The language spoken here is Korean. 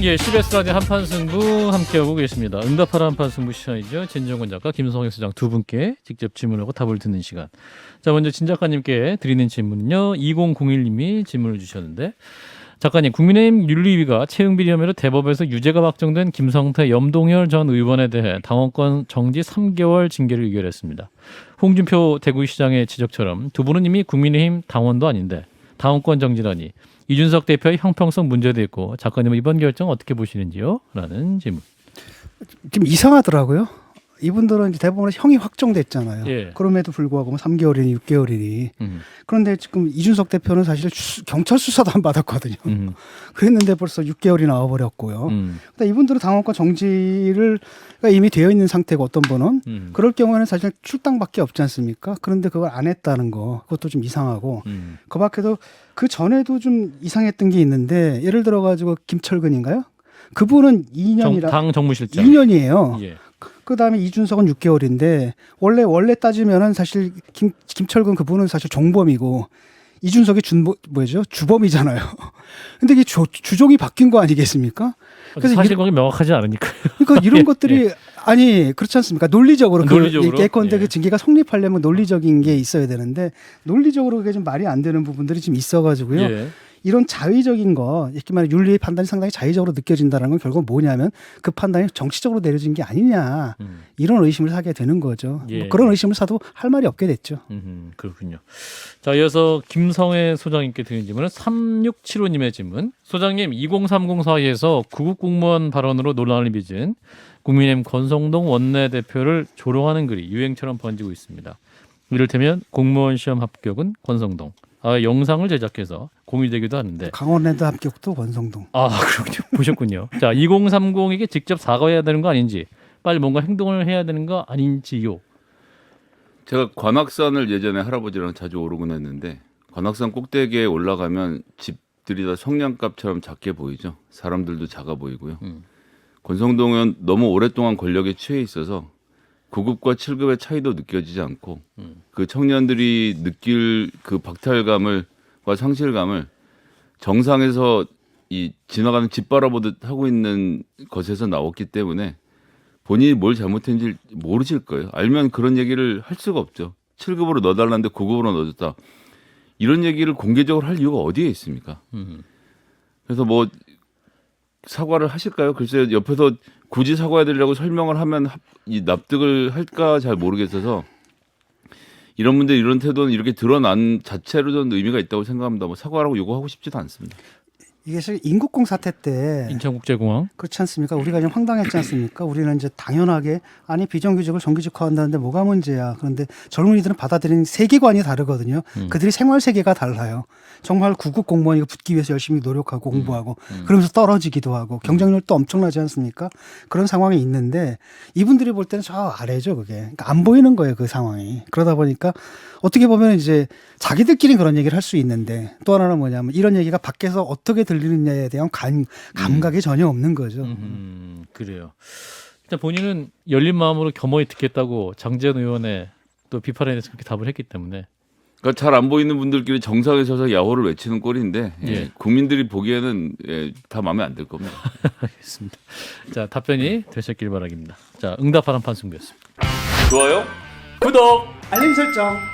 예, CBS 라디오 한판승부 함께하고 계십니다. 응답하라 한판승부 시간이죠. 진정권 작가, 김성익 소장 두 분께 직접 질문하고 답을 듣는 시간. 자, 먼저 진 작가님께 드리는 질문은요. 2001님이 질문을 주셨는데, 작가님, 국민의힘 윤리위가 채용비리 혐의로 대법에서 유죄가 확정된 김성태, 염동열 전 의원에 대해 당원권 정지 3개월 징계를 의결했습니다. 홍준표 대구시장의 지적처럼 두 분은 이미 국민의힘 당원도 아닌데 당원권 정지라니 이준석 대표의 형평성 문제도 있고, 작가님은 이번 결정 어떻게 보시는지요? 라는 질문. 좀 이상하더라고요. 이분들은 이제 대법원에서 형이 확정됐잖아요. 예. 그럼에도 불구하고 뭐 3개월이니 6개월이니. 그런데 지금 이준석 대표는 사실 경찰 수사도 안 받았거든요. 그랬는데 벌써 6개월이 나와버렸고요. 그러니까 이분들은 당원권 정지를 이미 되어 있는 상태고, 어떤 분은 그럴 경우에는 사실 출당밖에 없지 않습니까? 그런데 그걸 안 했다는 거, 그것도 좀 이상하고, 그 밖에도 그 전에도 좀 이상했던 게 있는데, 예를 들어가지고 김철근인가요? 그분은 2년이라 당 정무실장 2년이에요. 예. 그 다음에 이준석은 6개월인데, 원래 따지면은 사실 김철근 그분은 사실 종범이고, 이준석이 주범이잖아요. 근데 이게 주종이 바뀐 거 아니겠습니까? 그래서 사실관계 명확하지 않으니까요. 그러니까 이런 것들이 예. 아니 그렇지 않습니까? 논리적으로 예컨대 예. 그 징계가 성립하려면 논리적인 게 있어야 되는데, 논리적으로 그게 좀 말이 안 되는 부분들이 좀 있어가지고요. 예. 이런 자의적인 거, 이렇게 말해 윤리의 판단이 상당히 자의적으로 느껴진다는 건 결국 뭐냐면 그 판단이 정치적으로 내려진 게 아니냐, 이런 의심을 사게 되는 거죠. 예. 뭐 그런 의심을 사도 할 말이 없게 됐죠. 그렇군요. 자, 이어서 김성애 소장님께 드리는 질문은 3675님의 질문. 소장님, 2030 사이에서 구급 공무원 발언으로 논란을 빚은 국민의힘 권성동 원내대표를 조롱하는 글이 유행처럼 번지고 있습니다. 이를테면 공무원 시험 합격은 권성동. 영상을 제작해서 공유되기도 하는데, 강원랜드 합격도 권성동. 그렇군요. 보셨군요. 자, 2030에게 직접 사과해야 되는 거 아닌지, 빨리 뭔가 행동을 해야 되는 거 아닌지요. 제가 관악산을 예전에 할아버지랑 자주 오르곤 했는데, 관악산 꼭대기에 올라가면 집들이 다 성냥갑처럼 작게 보이죠. 사람들도 작아 보이고요. 권성동은 너무 오랫동안 권력에 취해 있어서 9급과 7급의 차이도 느껴지지 않고, 그 청년들이 느낄 그 박탈감과 상실감을 정상에서 이 지나가는 집 바라보듯 하고 있는 것에서 나왔기 때문에 본인이 뭘 잘못했는지 모르실 거예요. 알면 그런 얘기를 할 수가 없죠. 7급으로 넣어달라는데 9급으로 넣어줬다. 이런 얘기를 공개적으로 할 이유가 어디에 있습니까? 그래서 뭐 사과를 하실까요? 글쎄요. 옆에서 굳이 사과해드리라고 설명을 하면 이 납득을 할까 잘 모르겠어서, 이런 분들 이런 태도는 이렇게 드러난 자체로는 의미가 있다고 생각합니다. 뭐 사과라고 요구하고 싶지도 않습니다. 이게 사실 인국공 사태 때 인천국제공항. 그렇지 않습니까? 우리가 좀 황당했지 않습니까? 우리는 이제 당연하게 아니 비정규직을 정규직화한다는데 뭐가 문제야. 그런데 젊은이들은 받아들이는 세계관이 다르거든요. 그들이 생활 세계가 달라요. 정말 9급 공무원이 붙기 위해서 열심히 노력하고 공부하고 그러면서 떨어지기도 하고 경쟁률도 엄청나지 않습니까? 그런 상황이 있는데 이분들이 볼 때는 저 아래죠, 그게. 그러니까 안 보이는 거예요, 그 상황이. 그러다 보니까 어떻게 보면 이제 자기들끼리 그런 얘기를 할 수 있는데, 또 하나는 뭐냐면 이런 얘기가 밖에서 어떻게 들리느냐에 대한 감각이 전혀 없는 거죠. 그래요. 일단 본인은 열린 마음으로 겸허히 듣겠다고 장재현 의원의 또 비판에 대해서 그렇게 답을 했기 때문에. 그러니까 잘 안 보이는 분들끼리 정상에 서서 야호를 외치는 꼴인데, 예. 국민들이 보기에는 다 마음에 안 들 겁니다. 알겠습니다. 자, 답변이 되셨길 바라겠습니다. 자, 응답하는 판승부였습니다. 좋아요? 구독! 알림 설정.